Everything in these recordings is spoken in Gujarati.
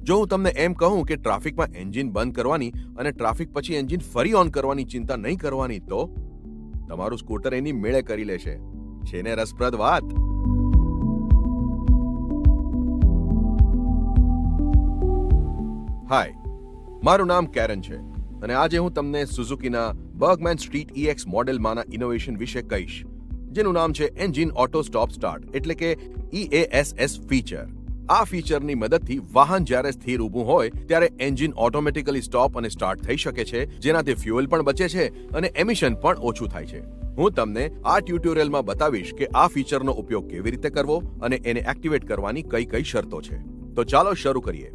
જો હું તમને એમ કહું કે ટ્રાફિકમાં એન્જિન બંધ કરવાની અને ટ્રાફિક પછી એન્જિન ફરી ઓન કરવાની ચિંતા નહીં કરવાની, તો તમારું સ્કૂટર એની મેળે કરી લેશે. છે ને રસપ્રદ વાત? હાય, મારું નામ કેરન છે અને આજે હું તમને સુઝુકીના બર્ગમેન સ્ટ્રીટ EX મોડેલમાંના ઇનોવેશન વિશે કહીશ, જેનું નામ છે એન્જિન ઓટો સ્ટોપ સ્ટાર્ટ, એટલે કે EASS ફીચર. આ ફીચરની મદદથી વાહન જ્યારે સ્થિર ઊભું હોય ત્યારે એન્જિન ઓટોમેટિકલી સ્ટોપ અને સ્ટાર્ટ થઈ શકે છે, જેનાથી ફ્યુઅલ પણ બચે છે અને એમિશન પણ ઓછું થાય છે. હું તમને આ ટ્યુટોરિયલમાં બતાવીશ કે આ ફીચરનો ઉપયોગ કેવી રીતે કરવો અને એને એક્ટિવેટ કરવાની કઈ કઈ શરતો છે. તો ચાલો શરૂ કરીએ.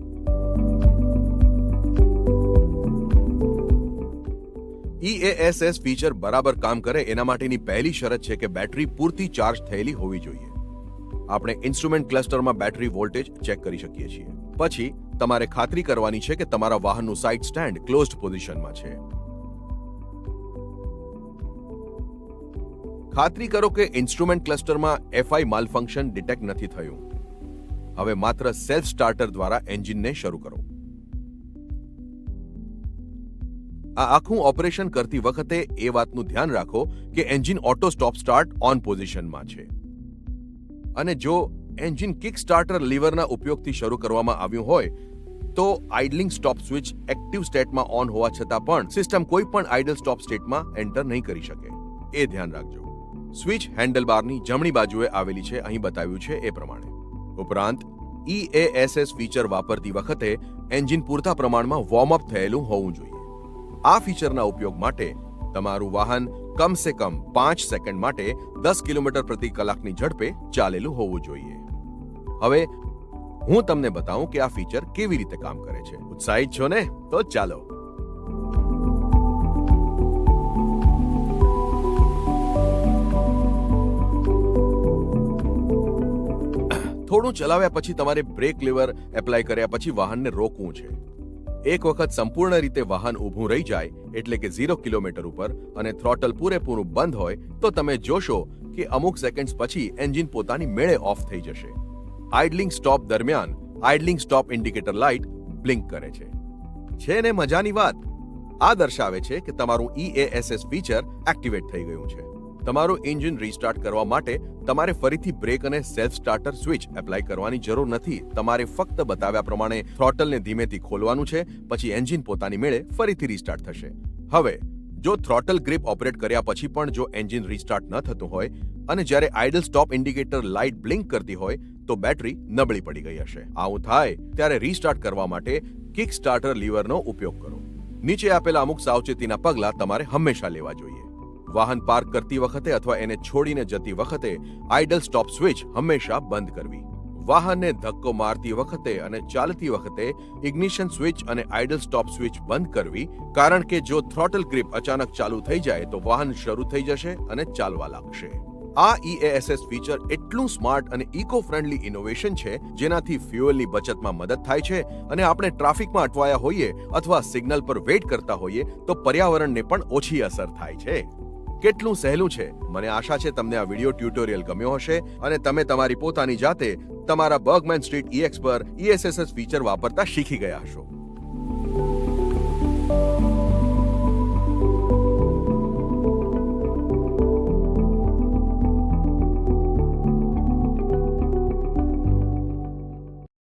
EASS ફીચર બરાબર કામ કરે એના માટેની પહેલી શરત છે કે બેટરી પૂરતી ચાર્જ થયેલી હોવી જોઈએ. આપણે ઇન્સ્ટ્રુમેન્ટ ક્લસ્ટરમાં બેટરી વોલ્ટેજ ચેક કરી શકીએ છીએ. પછી તમારે ખાતરી કરવાની છે કે તમારા વાહનનું સાઇડ સ્ટેન્ડ ક્લોઝડ પોઝિશનમાં છે. ખાતરી કરો કે ઇન્સ્ટ્રુમેન્ટ ક્લસ્ટરમાં FI માલફંક્શન ડિટેક્ટ નથી થયું. હવે માત્ર સેલ્ફ સ્ટાર્ટર દ્વારા એન્જિનને શરૂ કરો. આ આખું ઓપરેશન કરતી વખતે એ વાતનું ધ્યાન રાખો કે engine auto stop start on પોઝિશનમાં છે. અને જો એન્જિન કિક સ્ટાર્ટર લીવરના ઉપયોગથી શરૂ કરવામાં આવ્યું હોય તો આઇડલિંગ સ્ટોપ સ્વિચ એક્ટિવ સ્ટેટમાં ઓન હોવા છતાં પણ સિસ્ટમ કોઈ પણ આઇડલ સ્ટોપ સ્ટેટમાં એન્ટર નહીં કરી શકે. એ ધ્યાન રાખજો. સ્વિચ હેન્ડલબારની જમણી બાજુએ આવેલી છે, અહીં બતાવ્યું છે એ પ્રમાણે. ઉપરાંત EASS ફીચર વાપરતી વખતે એન્જિન પૂરતા પ્રમાણમાં વોર્મઅપ થયેલું હોવું જોઈએ. આ ફીચરના ઉપયોગ માટે તમારું વાહન કમસે કમ 5 સેકન્ડ માટે 10 કિલોમીટર પ્રતિ કલાકની ઝડપે ચાલેલું હોવું જોઈએ. હવે હું તમને બતાવું કે આ ફીચર કેવી રીતે કામ કરે છે. ઉત્સાહિત છો ને? તો ચાલો. થોડું ચલાવ્યા પછી તમારે બ્રેક લીવર એપ્લાય કર્યા પછી વાહનને રોકવું છે. એક વખત સંપૂર્ણ રીતે વાહન ઊભું રહી જાય, એટલે કે 0 કિલોમીટર ઉપર અને થ્રોટલ પૂરેપૂરું બંધ હોય, તો તમે જોશો કે અમુક સેકન્ડ્સ પછી એન્જિન પોતાની મેળે ઓફ થઈ જશે. આઇડલિંગ સ્ટોપ દરમિયાન આઇડલિંગ સ્ટોપ ઇન્ડિકેટર લાઇટ બ્લિંક કરે છે. છે ને મજાની વાત? આ દર્શાવે છે કે તમારું EASS ફીચર એક્ટિવેટ થઈ ગયું છે. તમારું એન્જિન રીસ્ટાર્ટ કરવા માટે તમારે ફરીથી બ્રેક અને સેલ્ફ સ્ટાર્ટર સ્વિચ એપ્લાય કરવાની જરૂર નથી. તમારે ફક્ત બતાવ્યા પ્રમાણે થ્રોટલને ધીમેથી ખોલવાનું છે, પછી એન્જિન પોતાની મેળે ફરીથી રીસ્ટાર્ટ થશે. હવે જો થ્રોટલ ગ્રીપ ઓપરેટ કર્યા પછી પણ જો એન્જિન રીસ્ટાર્ટ ન થતું હોય અને જ્યારે idle stop indicator light blink કરતી હોય તો બેટરી નબળી પડી ગઈ હશે. આવું થાય ત્યારે રીસ્ટાર્ટ કરવા માટે કિક સ્ટાર્ટર લીવરનો ઉપયોગ કરો. નીચે આપેલા અમુક સાવચેતીના પગલાં તમારે હંમેશા લેવા જોઈએ. વાહન પાર્ક કરતી વખતે અથવા એને છોડીને જતી વખતે આઇડલ સ્ટોપ સ્વિચ હંમેશા બંધ કરવી. વાહનને ધક્કો મારતી વખતે અને ચાલતી વખતે ઇગ્નિશન સ્વિચ અને આઇડલ સ્ટોપ સ્વિચ બંધ કરવી, કારણ કે જો થ્રોટલ ગ્રીપ અચાનક ચાલુ થઈ જાય તો વાહન શરૂ થઈ જશે અને ચાલવા લાગશે. આ EASS ફીચર એટલું સ્માર્ટ અને ઇકો ફ્રેન્ડલી ઇનોવેશન છે, જેનાથી ફ્યુઅલની બચતમાં મદદ થાય છે અને આપણે ટ્રાફિકમાં અટવાયા હોઈએ અથવા સિગ્નલ પર વેઇટ કરતા હોઈએ તો પર્યાવરણને પણ ઓછી અસર થાય છે. કેટલું સહેલું છે. મને આશા છે તમને આ વિડિયો ટ્યુટોરિયલ ગમ્યો હશે અને તમે તમારી પોતાની જાતે તમારા બર્ગમેન સ્ટ્રીટ EX પર EASS ફીચર વાપરતા શીખી ગયા હશો.